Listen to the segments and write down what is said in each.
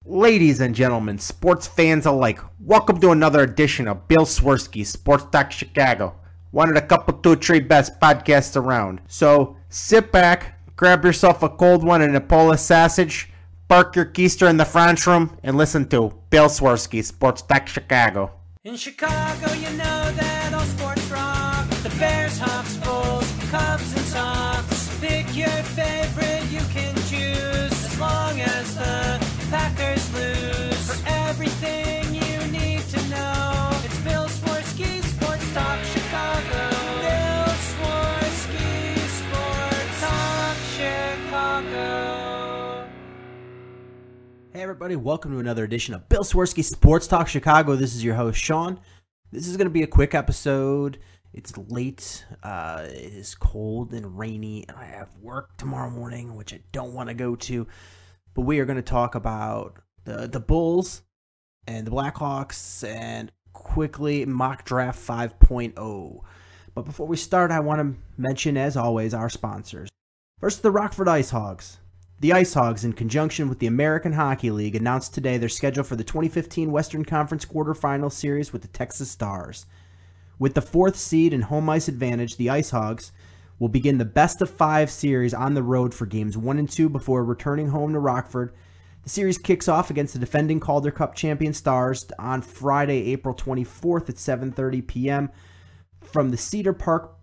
Ladies and gentlemen, sports fans alike, welcome to another edition of Bill Swerski, Sports Talk Chicago. One of the couple, two, three best podcasts around. So sit back, grab yourself a cold one and a Polish sausage, park your keister in the French room, and listen to Bill Swerski, Sports Talk Chicago. In Chicago, you know that all sports rock. The Bears, Hawks, Bulls, Cubs, and Sox. Pick your favorite, you can choose. As long as the Packers lose. For everything you need to know, it's Bill Swerski, Sports Talk Chicago. Bill Swerski, Sports Talk Chicago. Hey everybody, welcome to another edition of Bill Swerski Sports Talk Chicago. This is your host, Sean. This is going to be a quick episode. It's late, it is cold and rainy, and I have work tomorrow morning, which I don't want to go to. But we are going to talk about the Bulls and the Blackhawks and quickly mock draft 5.0. But before we start, I want to mention, as always, our sponsors. First, the Rockford Ice Hogs. The Ice Hogs, in conjunction with the American Hockey League, announced today their schedule for the 2015 Western Conference quarterfinal series with the Texas Stars. With the fourth seed and home ice advantage, the Ice Hogs will begin the best-of-5 series on the road for games 1 and 2 before returning home to Rockford. The series kicks off against the defending Calder Cup champion Stars on Friday, April 24th at 7:30 p.m. from the Cedar Park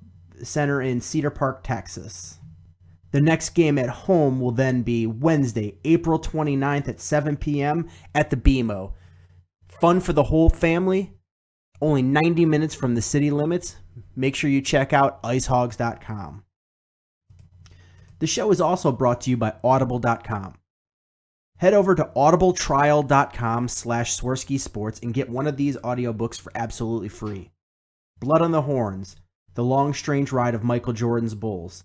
Center in Cedar Park, Texas. The next game at home will then be Wednesday, April 29th at 7 p.m. at the BMO. Fun for the whole family. Only 90 minutes from the city limits. Make sure you check out icehogs.com. The show is also brought to you by audible.com. Head over to audibletrial.com/Swerski Sports and get one of these audiobooks for absolutely free. Blood on the Horns, The Long Strange Ride of Michael Jordan's Bulls.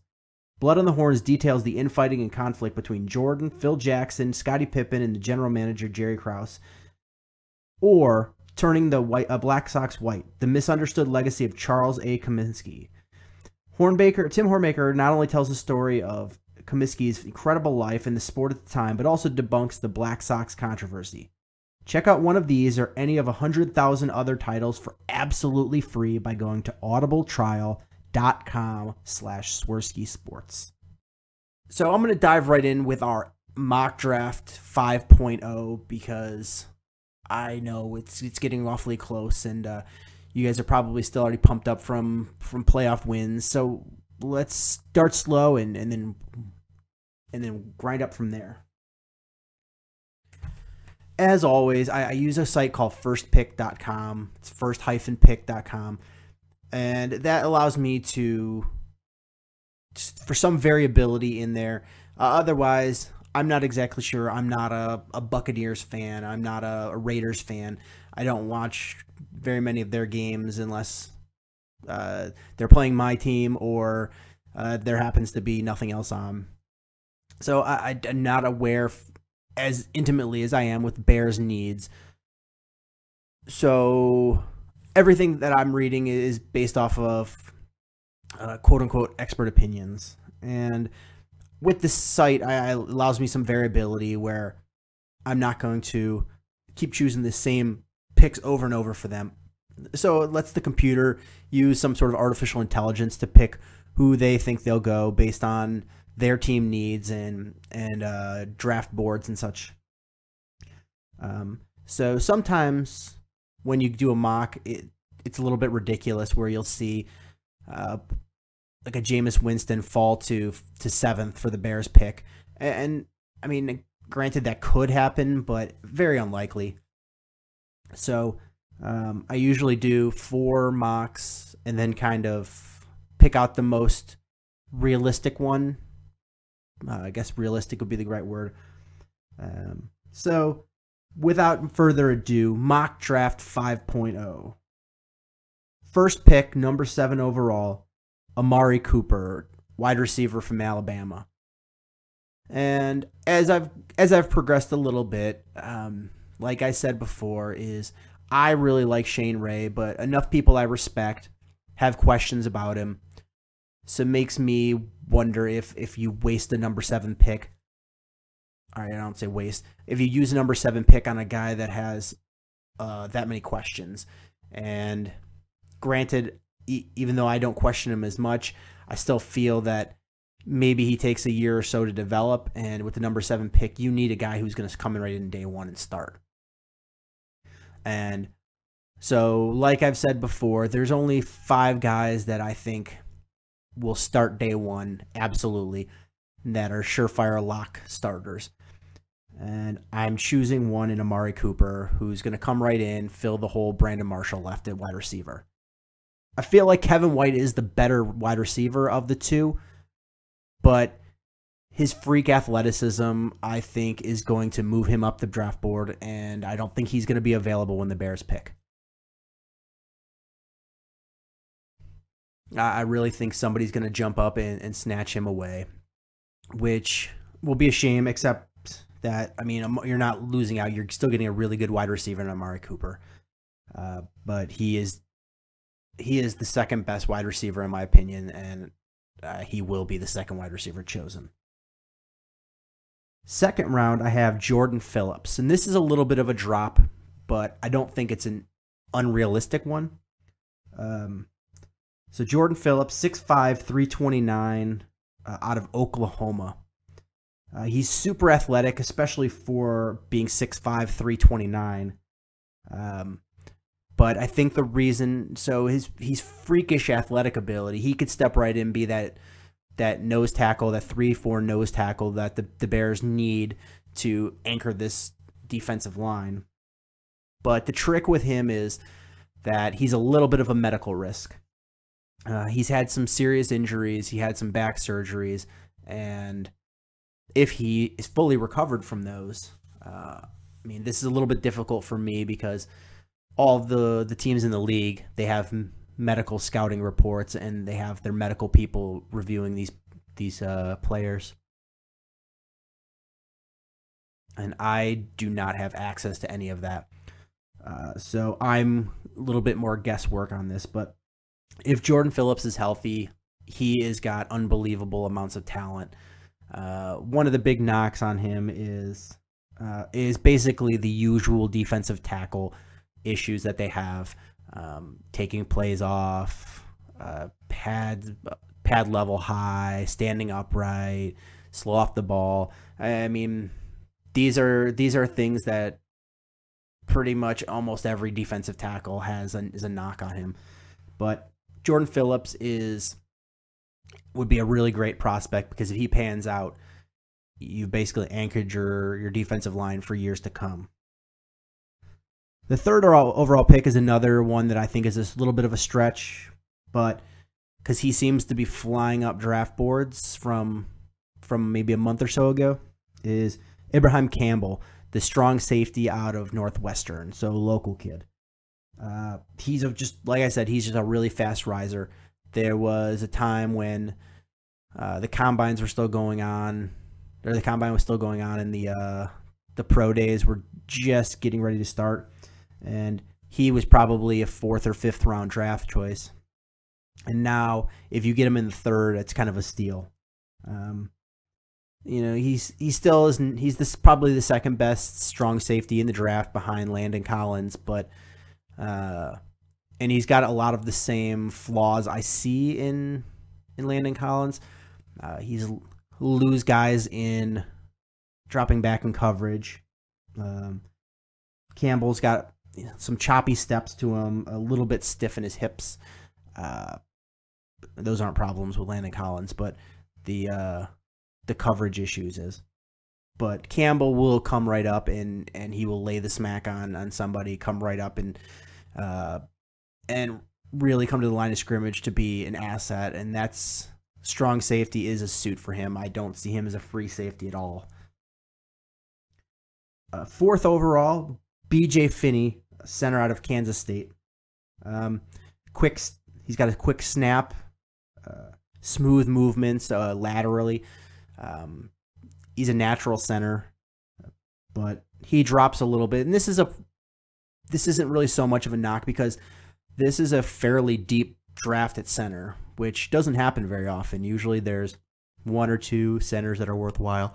Blood on the Horns details the infighting and conflict between Jordan, Phil Jackson, Scottie Pippen, and the general manager Jerry Krause. Or Turning the Black Sox White, The Misunderstood Legacy of Charles A. Comiskey. Tim Hornbaker not only tells the story of Comiskey's incredible life in the sport at the time, but also debunks the Black Sox controversy. Check out one of these or any of 100,000 other titles for absolutely free by going to audibletrial.com/Swerski Sports. So I'm going to dive right in with our mock draft 5.0 because I know it's getting awfully close, and you guys are probably still already pumped up from playoff wins. So let's start slow and then grind up from there. As always, I use a site called firstpick.com. It's first-pick.com, and that allows me to, for some variability in there. Otherwise, I'm not exactly sure. I'm not a Buccaneers fan. I'm not a Raiders fan. I don't watch very many of their games unless they're playing my team or there happens to be nothing else on. So I'm not aware as intimately as I am with Bears needs. So everything that I'm reading is based off of quote-unquote expert opinions. And with this site, it allows me some variability where I'm not going to keep choosing the same picks over and over for them. So it lets the computer use some sort of artificial intelligence to pick who they think they'll go based on their team needs and draft boards and such. So sometimes when you do a mock, it's a little bit ridiculous where you'll see like a Jameis Winston fall to 7th for the Bears pick. And I mean, granted that could happen, but very unlikely. So I usually do 4 mocks and then kind of pick out the most realistic one. I guess realistic would be the right word. So without further ado, mock draft 5.0. First pick, number 7 overall, Amari Cooper, wide receiver from Alabama. And as I've progressed a little bit, like I said before, is I really like Shane Ray, but enough people I respect have questions about him. So it makes me wonder if you waste the number 7 pick all right, I don't say waste. If you use a number 7 pick on a guy that has that many questions, and granted, even though I don't question him as much, I still feel that maybe he takes a year or so to develop, and with the number 7 pick, you need a guy who's going to come in right in day one and start. And so, like I've said before, there's only 5 guys that I think will start day one, absolutely, that are surefire lock starters. And I'm choosing one in Amari Cooper, who's going to come right in, fill the hole Brandon Marshall left at wide receiver. I feel like Kevin White is the better wide receiver of the two, but his freak athleticism, I think, is going to move him up the draft board, and I don't think he's going to be available when the Bears pick. I really think somebody's going to jump up and snatch him away, which will be a shame, except that, I mean, you're not losing out. You're still getting a really good wide receiver in Amari Cooper. But he is the second best wide receiver, in my opinion, and he will be the second wide receiver chosen. Second round, I have Jordan Phillips, and this is a little bit of a drop, but I don't think it's an unrealistic one. So Jordan Phillips, 6'5", 329, out of Oklahoma. He's super athletic, especially for being 6'5", 329. But I think the reason, so he's freakish athletic ability. He could step right in, be that nose tackle, that 3-4 nose tackle that the Bears need to anchor this defensive line. But the trick with him is that he's a little bit of a medical risk. He's had some serious injuries. He had some back surgeries. And if he is fully recovered from those, I mean, this is a little bit difficult for me because all of the teams in the league, they have medical scouting reports and they have their medical people reviewing these players. And I do not have access to any of that. So I'm a little bit more guesswork on this, but if Jordan Phillips is healthy, he has got unbelievable amounts of talent. One of the big knocks on him is basically the usual defensive tackle issues that they have, taking plays off, pad level high, standing upright, slow off the ball. I mean, these are things that pretty much almost every defensive tackle is a knock on him. But Jordan Phillips would be a really great prospect because if he pans out, you basically anchored your defensive line for years to come. The third overall pick is another one that I think is a little bit of a stretch, but because he seems to be flying up draft boards from maybe a month or so ago, is Ibrahim Campbell, the strong safety out of Northwestern, so local kid. He's just, like I said, he's just a really fast riser. There was a time when the combines were still going on, or the combine was still going on, and the pro days were just getting ready to start, and he was probably a 4th or 5th round draft choice. And now, if you get him in the 3rd, it's kind of a steal. He still isn't. He's probably the second best strong safety in the draft behind Landon Collins, but and he's got a lot of the same flaws I see in Landon Collins. He's lose guys in dropping back in coverage. Campbell's got some choppy steps to him, a little bit stiff in his hips. Those aren't problems with Landon Collins, but the coverage issues is. But Campbell will come right up and he will lay the smack on somebody, come right up and really come to the line of scrimmage to be an asset. And that's strong safety is a suit for him. I don't see him as a free safety at all. 4th overall, B.J. Finney, center out of Kansas State. He's got a quick snap, smooth movements laterally. He's a natural center, but he drops a little bit. And this isn't really so much of a knock because this is a fairly deep draft at center, which doesn't happen very often. Usually there's 1 or 2 centers that are worthwhile.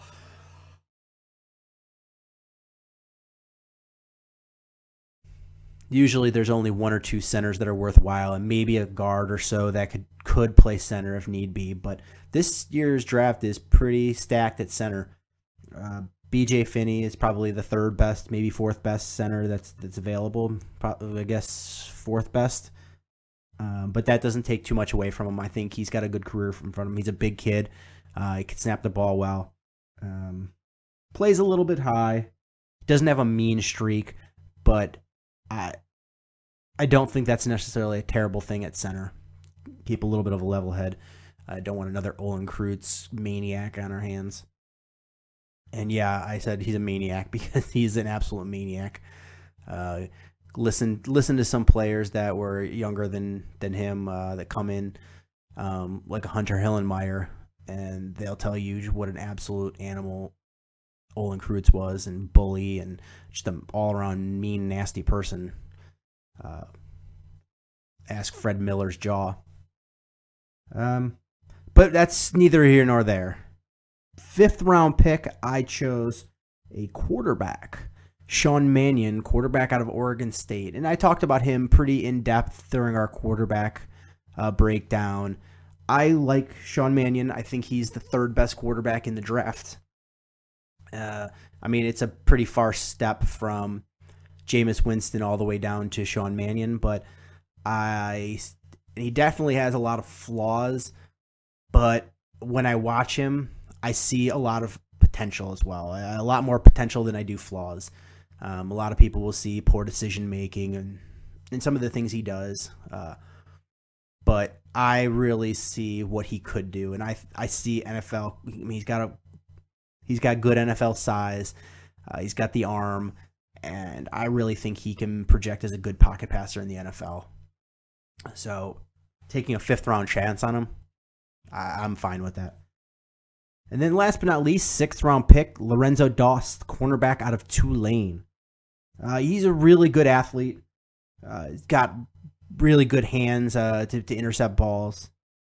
Usually there's only one or two centers that are worthwhile, and maybe a guard or so that could play center if need be. But this year's draft is pretty stacked at center. BJ Finney is probably the third best, maybe fourth best center that's available. Probably, I guess, fourth best. But that doesn't take too much away from him. I think he's got a good career in front of him. He's a big kid. He can snap the ball well. Plays a little bit high. Doesn't have a mean streak, but I don't think that's necessarily a terrible thing at center. Keep a little bit of a level head. I don't want another Olin Kreutz maniac on our hands. And yeah, I said he's a maniac because he's an absolute maniac. Listen to some players that were younger than him that come in, like Hunter Hillenmeyer, and they'll tell you what an absolute animal Olin Kreutz was, and bully, and just an all-around mean, nasty person. Ask Fred Miller's jaw. But that's neither here nor there. 5th round pick, I chose a quarterback. Sean Mannion, quarterback out of Oregon State. And I talked about him pretty in-depth during our quarterback breakdown. I like Sean Mannion. I think he's the 3rd best quarterback in the draft. I mean, it's a pretty far step from Jameis Winston all the way down to Sean Mannion, but he definitely has a lot of flaws. But when I watch him, I see a lot of potential as well. A lot more potential than I do flaws. A lot of people will see poor decision making and some of the things he does. But I really see what he could do, and I see NFL. I mean, he's got good NFL size. He's got the arm, and I really think he can project as a good pocket passer in the NFL. So, taking a 5th round chance on him, I'm fine with that. And then last but not least, 6th round pick, Lorenzo Dost, cornerback out of Tulane. He's a really good athlete. He's got really good hands to intercept balls,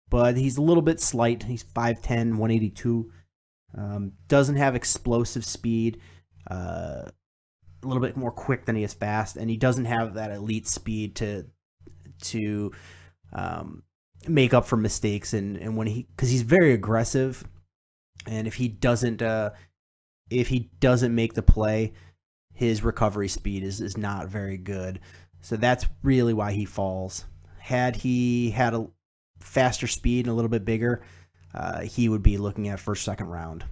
but he's a little bit slight. He's 5'10", 182. Doesn't have explosive speed. A little bit more quick than he is fast, and he doesn't have that elite speed to make up for mistakes. And because he's very aggressive, and if he doesn't make the play, his recovery speed is not very good. So that's really why he falls. Had he had a faster speed and a little bit bigger, he would be looking at 1st, 2nd round.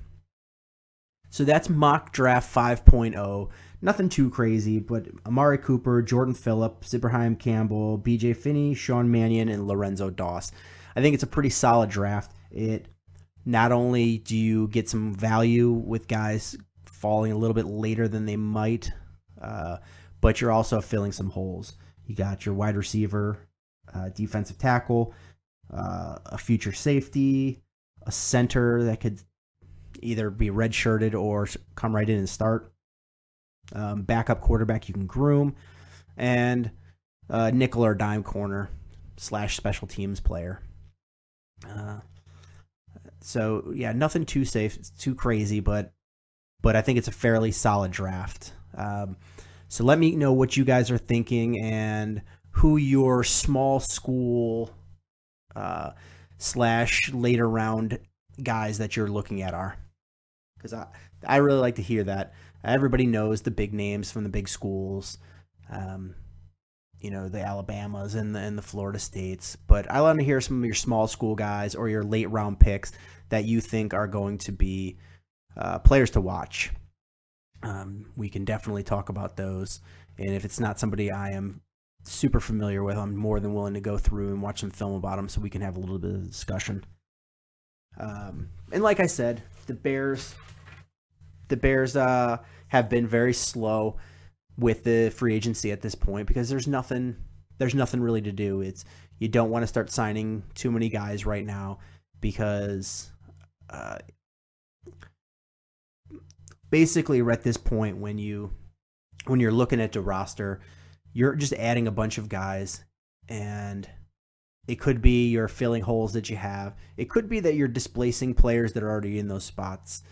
So that's mock draft 5.0. Nothing too crazy, but Amari Cooper, Jordan Phillips, Ibrahim Campbell, BJ Finney, Sean Mannion, and Lorenzo Dost. I think it's a pretty solid draft. It not only do you get some value with guys falling a little bit later than they might, but you're also filling some holes. You got your wide receiver, defensive tackle, a future safety, a center that could either be redshirted or come right in and start, backup quarterback you can groom, and nickel or dime corner / special teams player. So yeah, nothing too crazy, but I think it's a fairly solid draft. So let me know what you guys are thinking and who your small school / later round guys that you're looking at are. Because I really like to hear that. Everybody knows the big names from the big schools, the Alabamas and the Florida States. But I want to hear some of your small school guys or your late round picks that you think are going to be players to watch. We can definitely talk about those. And if it's not somebody I am super familiar with, I'm more than willing to go through and watch some film about them so we can have a little bit of discussion. And like I said, the Bears have been very slow with the free agency at this point because there's nothing really to do. You don't want to start signing too many guys right now because basically we're at this point when you're looking at the roster, you're just adding a bunch of guys, and it could be you're filling holes that you have. It could be that you're displacing players that are already in those spots.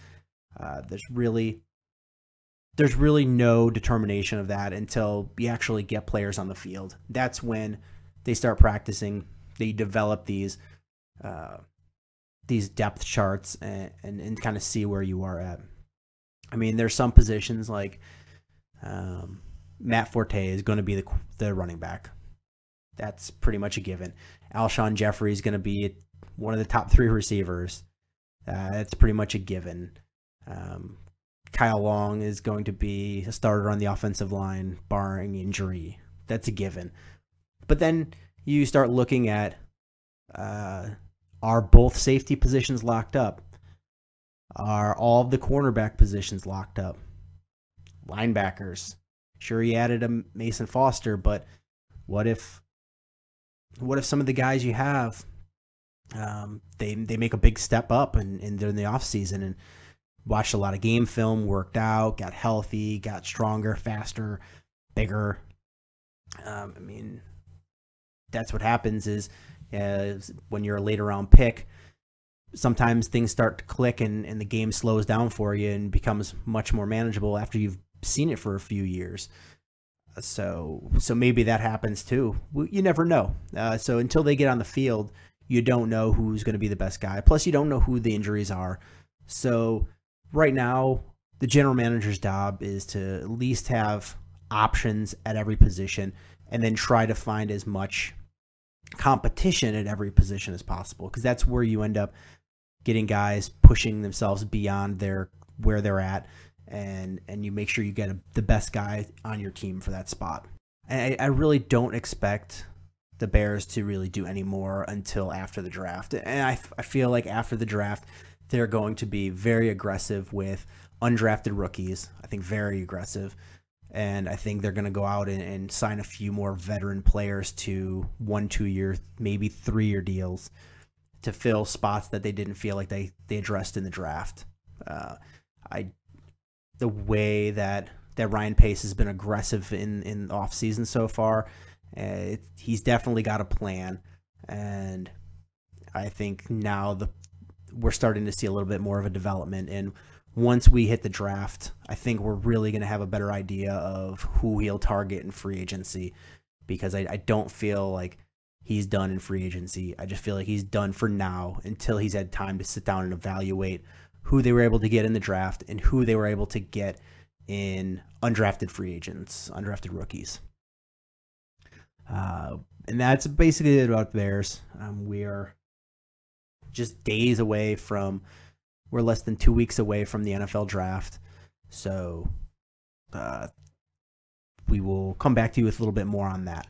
there's really no determination of that until you actually get players on the field. That's when they start practicing. They develop these depth charts and kind of see where you are at. I mean, there's some positions like Matt Forte is going to be the running back. That's pretty much a given. Alshon Jeffrey is going to be one of the top 3 receivers. That's pretty much a given. Kyle Long is going to be a starter on the offensive line, barring injury. That's a given. But then you start looking at, are both safety positions locked up? Are all of the cornerback positions locked up? Linebackers. Sure, he added a Mason Foster, but what if some of the guys you have, they make a big step up and they're in the offseason and watched a lot of game film, worked out, got healthy, got stronger, faster, bigger. I mean, that's what happens is when you're a later round pick, sometimes things start to click and the game slows down for you and becomes much more manageable after you've seen it for a few years. So maybe that happens too. You never know. So until they get on the field, you don't know who's going to be the best guy. Plus, you don't know who the injuries are. So right now, the general manager's job is to at least have options at every position and then try to find as much competition at every position as possible, because that's where you end up getting guys pushing themselves beyond where they're at, and you make sure you get the best guy on your team for that spot. And I really don't expect the Bears to really do any more until after the draft. And I feel like after the draft, they're going to be very aggressive with undrafted rookies. I think very aggressive. And I think they're going to go out and sign a few more veteran players to 1-2 year, maybe 3-year deals to fill spots that they didn't feel like they addressed in the draft. The way that Ryan Pace has been aggressive in the offseason so far, he's definitely got a plan. And I think now we're starting to see a little bit more of a development. And once we hit the draft, I think we're really going to have a better idea of who he'll target in free agency, because I don't feel like he's done in free agency. I just feel like he's done for now until he's had time to sit down and evaluate who they were able to get in the draft and who they were able to get in undrafted free agents, undrafted rookies. And that's basically it about Bears. We are just days away from, we're less than 2 weeks away from the NFL draft. So we will come back to you with a little bit more on that.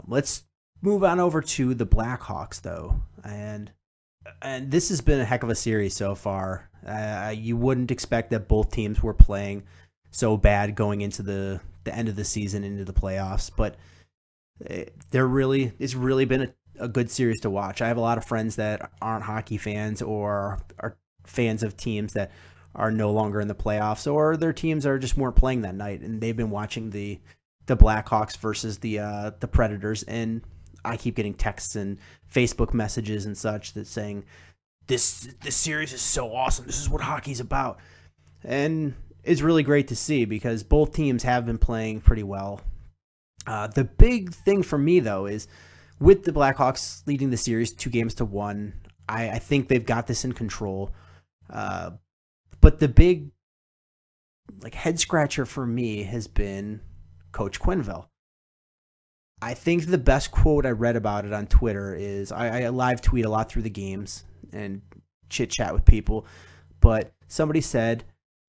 Let's move on over to the Blackhawks, though. And this has been a heck of a series so far. You wouldn't expect that both teams were playing so bad going into the end of the season, into the playoffs. But it's really been a good series to watch. I have a lot of friends that aren't hockey fans or are fans of teams that are no longer in the playoffs, or their teams just weren't playing that night, and they've been watching the Blackhawks versus the Predators. And I keep getting texts and Facebook messages and such that saying this series is so awesome. This is what hockey's about, and it's really great to see because both teams have been playing pretty well. The big thing for me, though, is with the Blackhawks leading the series 2-1, I think they've got this in control. But the big head scratcher for me has been Coach Quenneville. I think the best quote I read about it on Twitter is, I live tweet a lot through the games and chit chat with people, but somebody said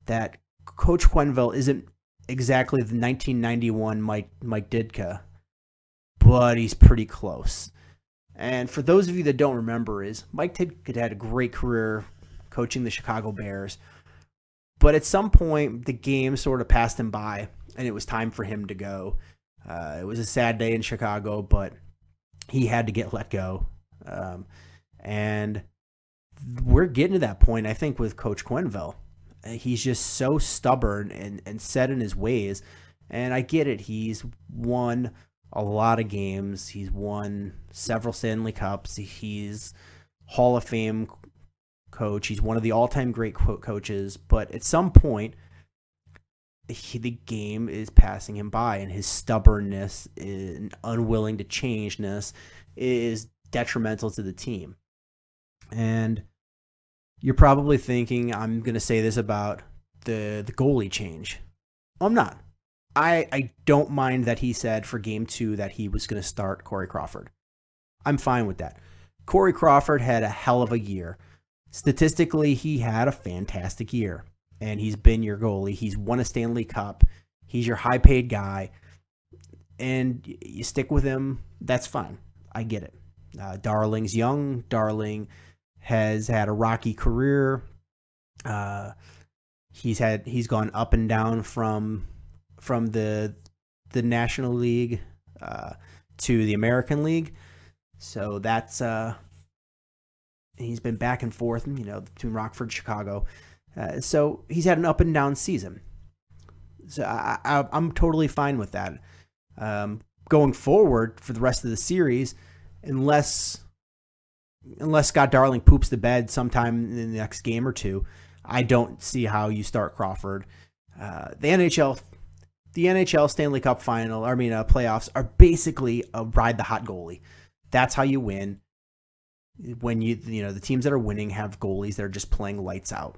that Coach Quenneville isn't exactly the 1991 Mike Ditka, but he's pretty close. And for those of you that don't remember, Mike Ditka had a great career coaching the Chicago Bears, but at some point the game sort of passed him by and it was time for him to go. It was a sad day in Chicago, but he had to get let go. And we're getting to that point, I think, with Coach Quenneville. He's just so stubborn and set in his ways. And I get it. He's won a lot of games. He's won several Stanley Cups. He's Hall of Fame coach. He's one of the all-time great coaches. But at some point, the game is passing him by, and his stubbornness and unwilling to changeness is detrimental to the team. And you're probably thinking I'm going to say this about the goalie change. I'm not. I don't mind that he said for game 2 that he was going to start Corey Crawford. I'm fine with that. Corey Crawford had a hell of a year. Statistically, he had a fantastic year. And he's been your goalie. He's won a Stanley Cup. He's your high-paid guy. And you stick with him, that's fine. I get it. Darling's young. Darling has had a rocky career. He's gone up and down from the National League to the American League. So that's he's been back and forth, between Rockford and Chicago. So he's had an up and down season. So I'm totally fine with that. Going forward for the rest of the series, unless Scott Darling poops the bed sometime in the next game or two, I don't see how you start Crawford. The NHL Stanley Cup playoffs are basically a ride the hot goalie. That's how you win. When the teams that are winning have goalies that are just playing lights out.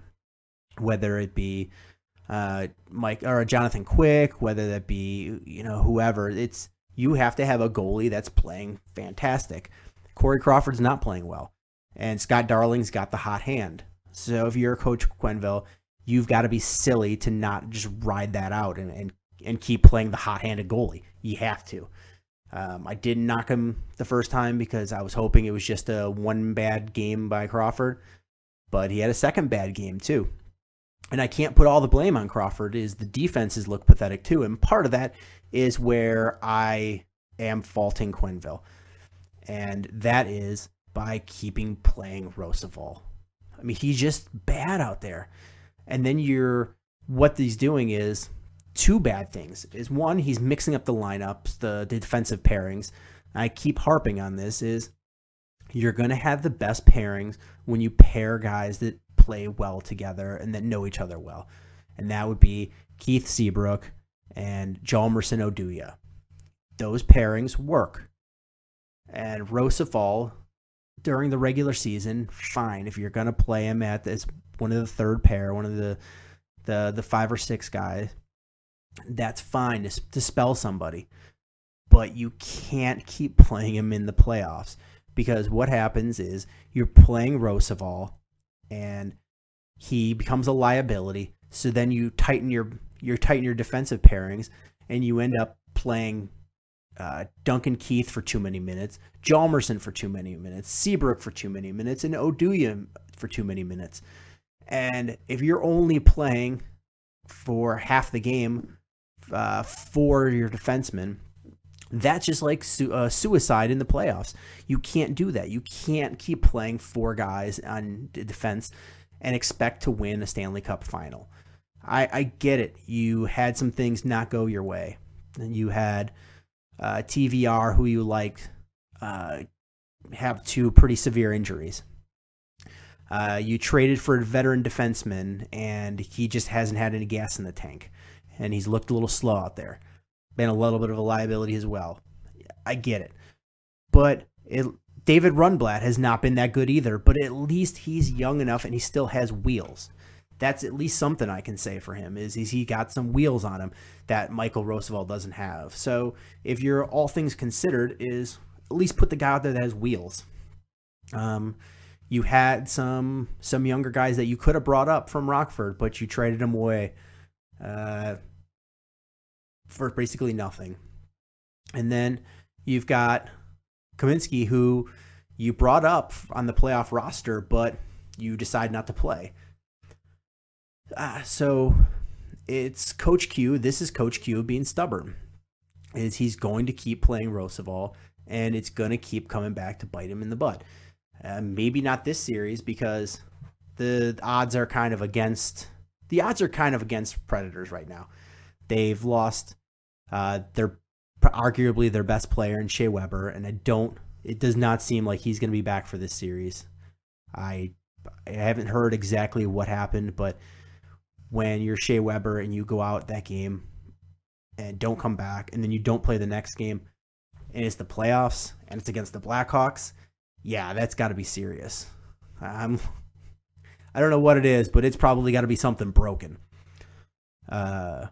Whether it be Mike or Jonathan Quick, whether that be whoever, you have to have a goalie that's playing fantastic. Corey Crawford's not playing well, and Scott Darling's got the hot hand. So if you're Coach Quenneville, you've got to be silly to not just ride that out and keep playing the hot-handed goalie. You have to. I didn't knock him the first time because I was hoping it was just a one bad game by Crawford, but he had a second bad game too. And I can't put all the blame on Crawford. The defenses look pathetic too, and part of that is where I am faulting Quenneville, and that is by keeping playing Roosevelt. I mean, he's just bad out there. And then what he's doing is two bad things. Is one, he's mixing up the lineups, the defensive pairings. I keep harping on this, is you're going to have the best pairings when you pair guys that play well together and that know each other well. And that would be Keith Seabrook and Jalmerson Oduya. Those pairings work. And Roosevelt, during the regular season, fine. If you're going to play him as one of the third pair, one of the 5 or 6 guys, that's fine to spell somebody. But you can't keep playing him in the playoffs, because what happens is you're playing Roosevelt and he becomes a liability. So then you tighten your defensive pairings, and you end up playing Duncan Keith for too many minutes, Jalmerson for too many minutes, Seabrook for too many minutes, and Oduya for too many minutes. And if you're only playing for half the game for your defenseman, that's just like suicide in the playoffs. You can't do that. You can't keep playing 4 guys on defense and expect to win a Stanley Cup final. I get it. You had some things not go your way. And you had TVR, who you liked, have 2 pretty severe injuries. You traded for a veteran defenseman, and he just hasn't had any gas in the tank. And he's looked a little slow out there. Been a little bit of a liability as well. I get it. But David Rundblad has not been that good either, but at least he's young enough and he still has wheels. That's at least something I can say for him, is he got some wheels on him that Michael Roosevelt doesn't have. So if you're all things considered, is at least put the guy out there that has wheels. You had some younger guys that you could have brought up from Rockford, but you traded them away for basically nothing. And then you've got Kaminsky, who you brought up on the playoff roster, but you decide not to play. So it's Coach Q. This is Coach Q being stubborn. He's going to keep playing Roosevelt, and it's going to keep coming back to bite him in the butt. Maybe not this series, because the odds are kind of against Predators right now. They've lost arguably their best player in Shea Weber, and it does not seem like he's going to be back for this series. I haven't heard exactly what happened, but when you're Shea Weber and you go out that game and don't come back, and then you don't play the next game, and it's the playoffs, and it's against the Blackhawks. Yeah, that's got to be serious. I don't know what it is, but it's probably got to be something broken. And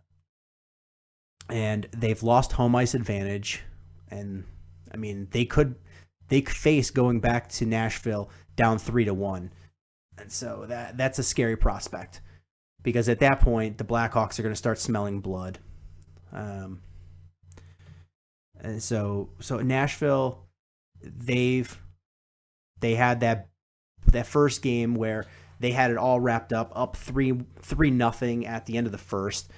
they've lost home ice advantage, and I mean they face going back to Nashville down 3-1, and so that's a scary prospect, because at that point the Blackhawks are going to start smelling blood. And so Nashville, they had that first game where they had it all wrapped up 3-0 at the end of the first,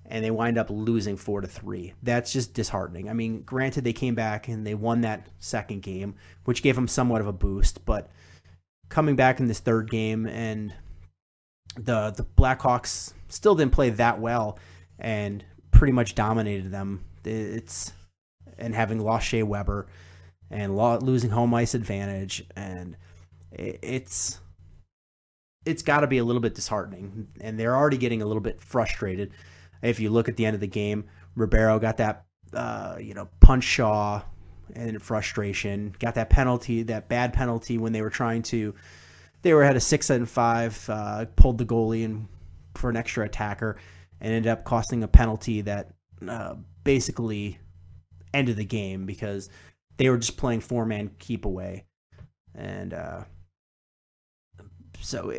and they wind up losing 4-3. That's just disheartening. I mean, granted, they came back and they won that second game, which gave them somewhat of a boost, but coming back in this third game, and the Blackhawks still didn't play that well and pretty much dominated them. And having lost Shea Weber and losing home ice advantage, and it's got to be a little bit disheartening, and they're already getting a little bit frustrated. If you look at the end of the game, Ribeiro got that punch Shaw and frustration, got that penalty, that bad penalty when they were ahead a 6-5, pulled the goalie in for an extra attacker, and ended up costing a penalty that basically ended the game because they were just playing 4-man keep away. And so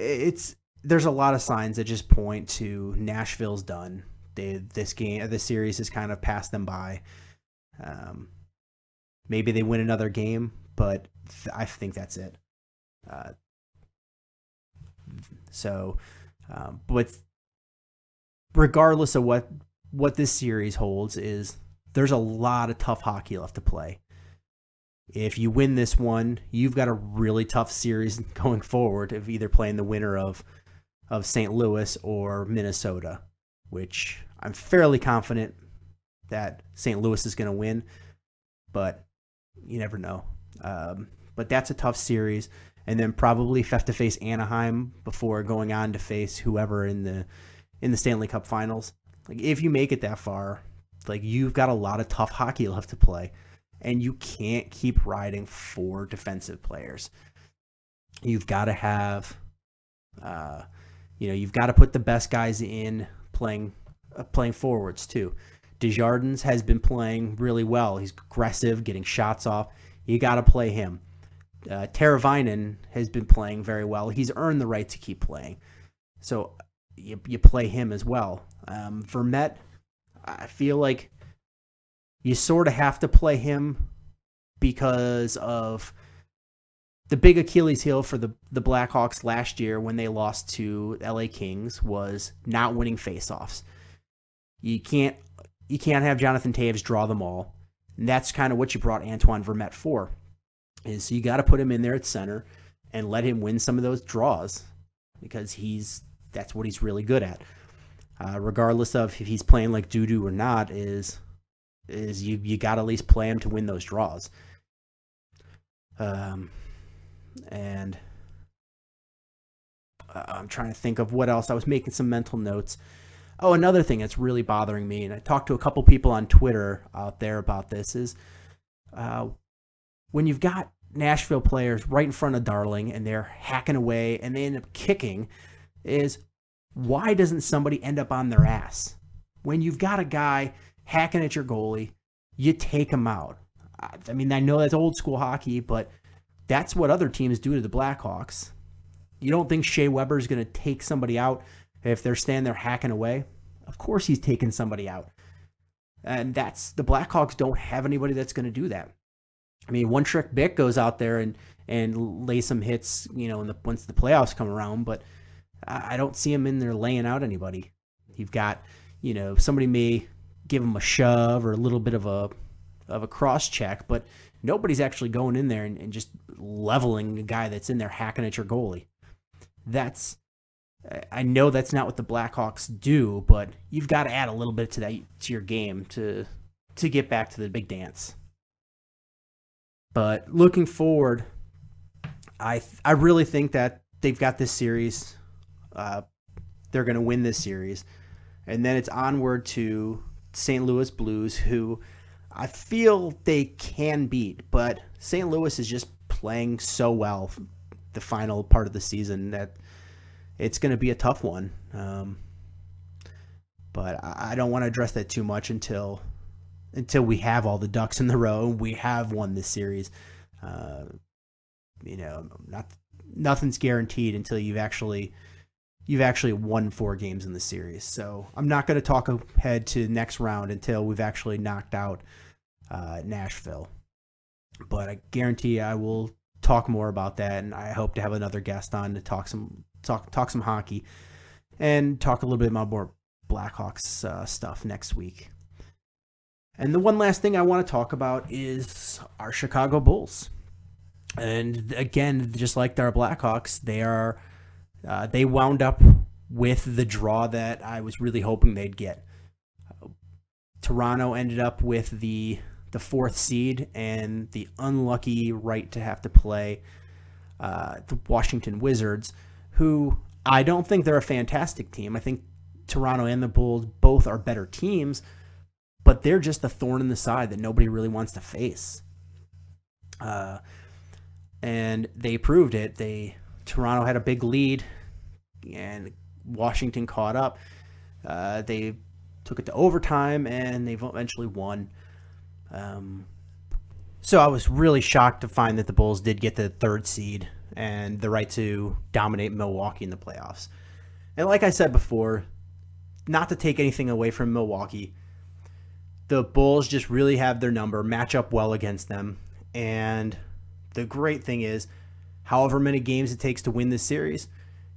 there's a lot of signs that just point to Nashville's done. This series has kind of passed them by. Maybe they win another game, but I think that's it. But regardless of what this series holds, is there's a lot of tough hockey left to play. If you win this one, you've got a really tough series going forward of either playing the winner of St. Louis or Minnesota, which I'm fairly confident that St. Louis is going to win, but you never know. But that's a tough series, and then probably have to face Anaheim before going on to face whoever in the Stanley Cup Finals. Like, if you make it that far, like, you've got a lot of tough hockey left to play, and you can't keep riding 4 defensive players. You've got to have, you've got to put the best guys in playing forwards too. Desjardins has been playing really well. He's aggressive, getting shots off. You got to play him. Teravainen has been playing very well. He's earned the right to keep playing, so you play him as well. Vermette, I feel like you sort of have to play him because of the big Achilles heel for the Blackhawks last year when they lost to LA Kings was not winning faceoffs. You can't have Jonathan Toews draw them all. And that's kind of what you brought Antoine Vermette for. Is you got to put him in there at center and let him win some of those draws, because that's what he's really good at. Regardless of if he's playing like doo-doo or not, is you got to at least play him to win those draws. And I'm trying to think of what else. I was making some mental notes. Oh, another thing that's really bothering me, and I talked to a couple people on Twitter out there about this, is when you've got Nashville players right in front of Darling and they're hacking away and they end up kicking, is why doesn't somebody end up on their ass? When you've got a guy hacking at your goalie, you take him out. I mean, I know that's old school hockey, but that's what other teams do to the Blackhawks. You don't think Shea Weber is going to take somebody out if they're standing there hacking away? Of course he's taking somebody out. And the Blackhawks don't have anybody that's going to do that. I mean, One Trick Bick goes out there and lays some hits, once the playoffs come around, but I don't see him in there laying out anybody. You've got, somebody may give him a shove or a little bit of a cross check, but nobody's actually going in there and just leveling the guy that's in there hacking at your goalie. I know that's not what the Blackhawks do, but you've got to add a little bit to your game to get back to the big dance. But looking forward, I really think that they've got this series they're going to win this series. And then it's onward to St. Louis Blues, who I feel they can beat, but St. Louis is just playing so well the final part of the season that it's going to be a tough one. But I don't want to address that too much until we have all the ducks in the row and we have won this series. Nothing's guaranteed until you've actually won 4 games in the series. So I'm not going to talk ahead to next round until we've actually knocked out Nashville. But I guarantee I will talk more about that, and I hope to have another guest on to talk some hockey and talk a little bit more Blackhawks stuff next week. And the one last thing I want to talk about is our Chicago Bulls. And again, just like our Blackhawks, they wound up with the draw that I was really hoping they'd get. Toronto ended up with the 4th seed and the unlucky right to have to play the Washington Wizards, who I don't think they're a fantastic team. I think Toronto and the Bulls both are better teams, but they're just a thorn in the side that nobody really wants to face. And they proved it. Toronto had a big lead, and Washington caught up. They took it to overtime, and they eventually won. So I was really shocked to find that the Bulls did get the 3rd seed and the right to dominate Milwaukee in the playoffs. And like I said before, not to take anything away from Milwaukee, the Bulls just really have their number, match up well against them. And the great thing is, however many games it takes to win this series,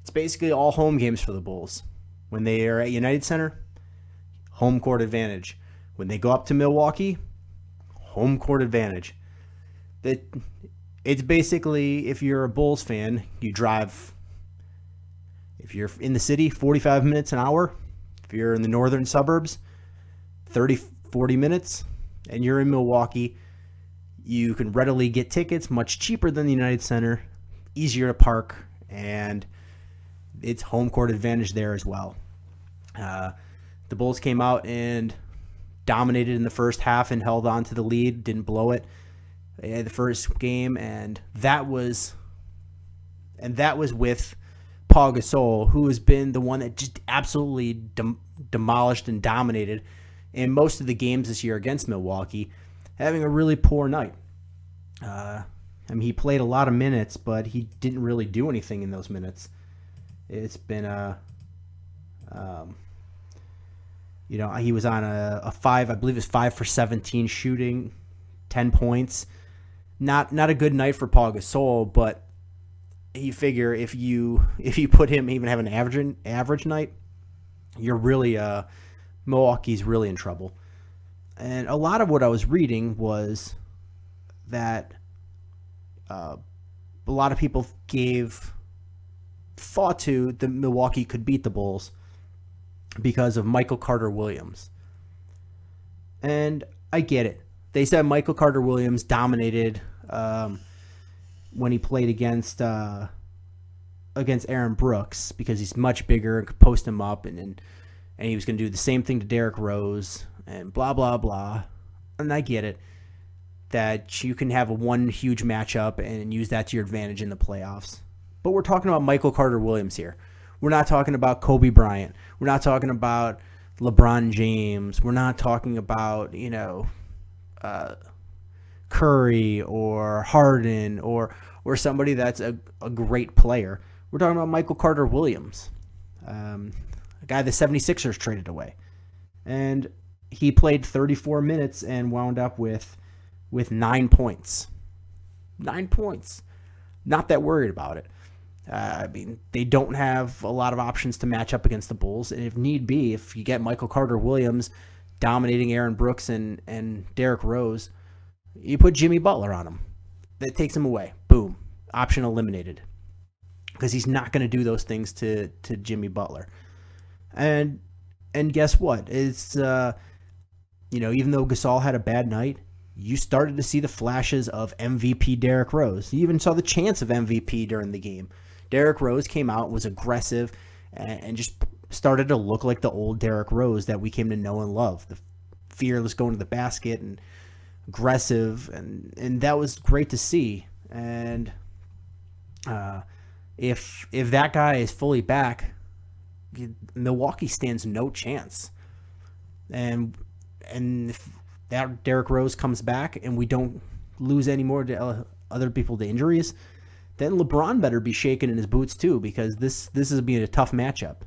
it's basically all home games for the Bulls. When they are at United Center, home court advantage. When they go up to Milwaukee, home court advantage. It's basically, if you're a Bulls fan, you drive, if you're in the city, 45 minutes an hour. If you're in the northern suburbs, 30, 40 minutes. And you're in Milwaukee, you can readily get tickets, much cheaper than the United Center, easier to park, and it's home court advantage there as well. The Bulls came out and dominated in the first half and held on to the lead, didn't blow it. They had the first game, and that was with Paul Gasol, who has been the one that just absolutely demolished and dominated in most of the games this year against Milwaukee, having a really poor night. He played a lot of minutes, but he didn't really do anything in those minutes. It's been he was on a 5, I believe it's 5 for 17 shooting, 10 points. Not a good night for Paul Gasol, but you figure if you put him even have an average night, you're really Milwaukee's really in trouble. And a lot of what I was reading was that a lot of people gave thought to the Milwaukee could beat the Bulls because of Michael Carter-Williams. And I get it. They said Michael Carter-Williams dominated when he played against Aaron Brooks because he's much bigger and could post him up, and he was going to do the same thing to Derrick Rose and blah, blah, blah. And I get it, that you can have one huge matchup and use that to your advantage in the playoffs. But we're talking about Michael Carter-Williams here. We're not talking about Kobe Bryant. We're not talking about LeBron James. We're not talking about, Curry or Harden or somebody that's a great player. We're talking about Michael Carter-Williams, a guy the 76ers traded away. And he played 34 minutes and wound up with 9 points. 9 points. Not that worried about it. They don't have a lot of options to match up against the Bulls. And if need be, if you get Michael Carter-Williams dominating Aaron Brooks and Derrick Rose, you put Jimmy Butler on him. That takes him away. Boom. Option eliminated. Because he's not going to do those things to Jimmy Butler. And guess what? It's, even though Gasol had a bad night, you started to see the flashes of MVP Derrick Rose. You even saw the chance of MVP during the game. Derrick Rose came out, was aggressive, and just started to look like the old Derrick Rose that we came to know and love. The fearless going to the basket and aggressive, and that was great to see. And if that guy is fully back, Milwaukee stands no chance. And if that Derrick Rose comes back and we don't lose any more to other people to injuries, then LeBron better be shaking in his boots too, because this is being a tough matchup.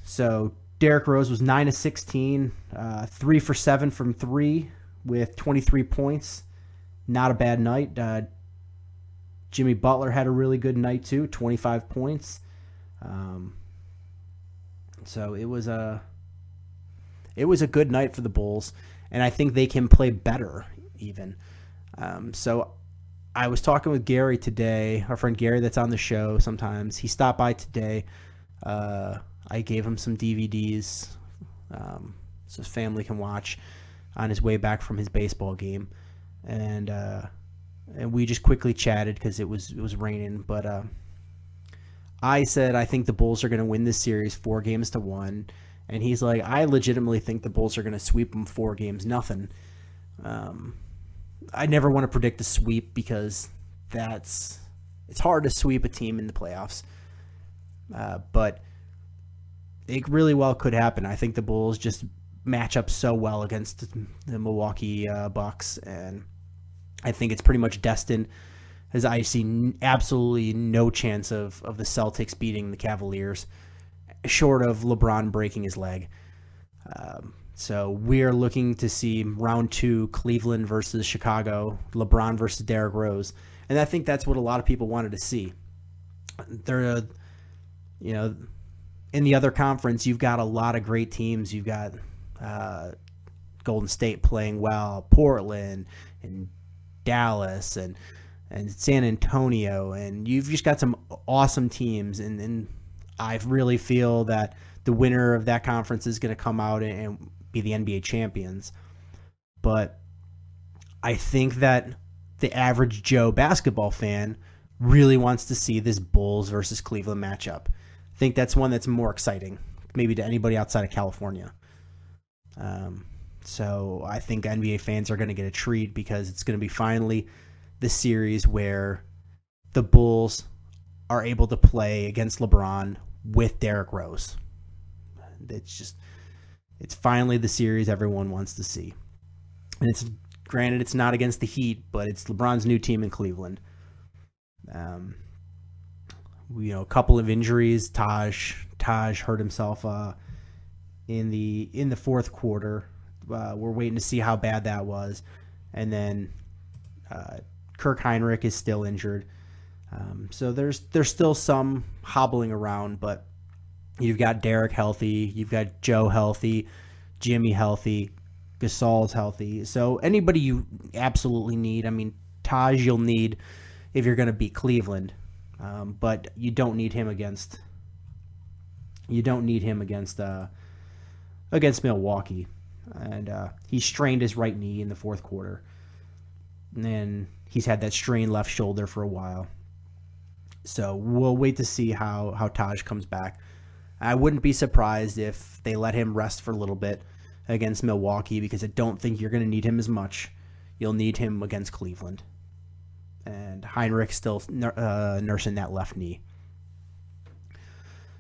So Derrick Rose was 9 of 16, 3 for 7 from 3 with 23 points. Not a bad night. Jimmy Butler had a really good night too, 25 points. So it was a good night for the Bulls, and I think they can play better even. So I was talking with Gary today, our friend Gary that's on the show sometimes. He stopped by today. I gave him some DVDs so his family can watch on his way back from his baseball game. And we just quickly chatted because it was raining. But I said I think the Bulls are going to win this series 4-1. And he's like, I legitimately think the Bulls are going to sweep them 4-0. I never want to predict a sweep because it's hard to sweep a team in the playoffs. But it really well could happen. I think the Bulls just match up so well against the Milwaukee Bucks, and I think it's pretty much destined, as I see absolutely no chance of the Celtics beating the Cavaliers, short of LeBron breaking his leg. So we're looking to see round 2, Cleveland versus Chicago, LeBron versus Derrick Rose, and I think that's what a lot of people wanted to see. They're, in the other conference, you've got a lot of great teams. You've got Golden State playing well, Portland and Dallas and San Antonio, and you've just got some awesome teams. And I really feel that the winner of that conference is going to come out and be the NBA champions. But I think that the average Joe basketball fan really wants to see this Bulls versus Cleveland matchup. I think that's one that's more exciting, maybe to anybody outside of California. So I think NBA fans are going to get a treat because it's going to be finally the series where the Bulls are able to play against LeBron with Derrick Rose. It's finally the series everyone wants to see. And it's granted it's not against the Heat, but it's LeBron's new team in Cleveland. A couple of injuries. Taj hurt himself in the fourth quarter. We're waiting to see how bad that was. And then Kirk Heinrich is still injured. So there's still some hobbling around, but you've got Derek healthy, you've got Joe healthy, Jimmy healthy, Gasol's healthy. So anybody you absolutely need. I mean, Taj you'll need if you're going to beat Cleveland, but you don't need him against Milwaukee. And he strained his right knee in the fourth quarter, and then he's had that strained left shoulder for a while. So we'll wait to see how Taj comes back. I wouldn't be surprised if they let him rest for a little bit against Milwaukee, because I don't think you're going to need him as much. You'll need him against Cleveland. And Heinrich's still nursing that left knee.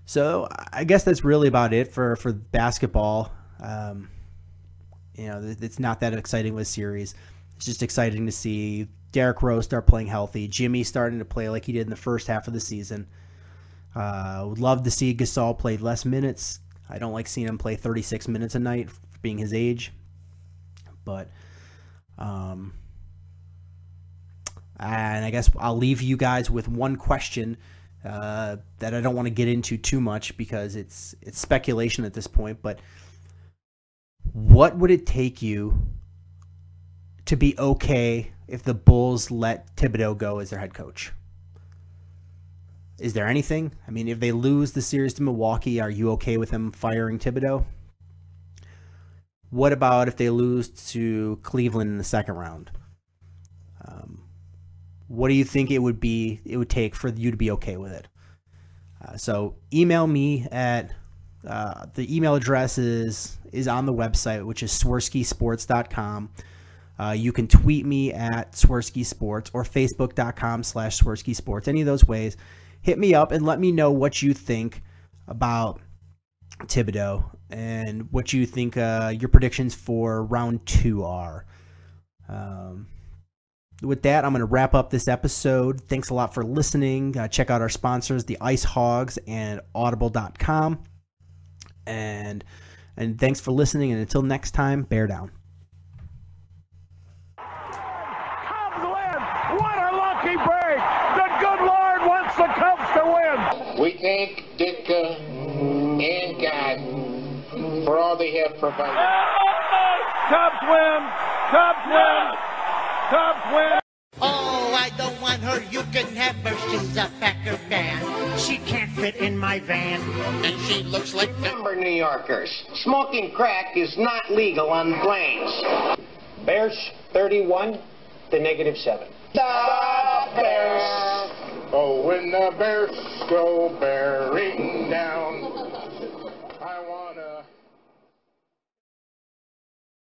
So I guess that's really about it for basketball. It's not that exciting of a series. It's just exciting to see Derrick Rose start playing healthy. Jimmy starting to play like he did in the first half of the season. Would love to see Gasol play less minutes. I don't like seeing him play 36 minutes a night, being his age. But, and I guess I'll leave you guys with one question that I don't want to get into too much because it's speculation at this point. But what would it take you to be okay if the Bulls let Thibodeau go as their head coach? Is there anything? I mean, if they lose the series to Milwaukee, are you okay with them firing Thibodeau? What about if they lose to Cleveland in the second round? What do you think it would take for you to be okay with it? So email me at the email address is on the website, which is swerskisports.com. You can tweet me at Swerski Sports or facebook.com/Swerski Sports. Any of those ways, hit me up and let me know what you think about Thibodeau and what you think your predictions for round 2 are. With that, I'm going to wrap up this episode. Thanks a lot for listening. Check out our sponsors, the Ice Hogs and Audible.com. And thanks for listening. And until next time, bear down. Cubs win! What a lucky break! The good Lord wants the Cubs to win! We thank Ditka and God for all they have provided. Cubs win! Cubs win! Cubs win! Oh, I don't want her. You can have her. She's a Packer fan. She can't fit in my van. And she looks like number New Yorkers. Smoking crack is not legal on planes. Bears 31 to -7. The Bears. Oh, when the Bears go bearing down.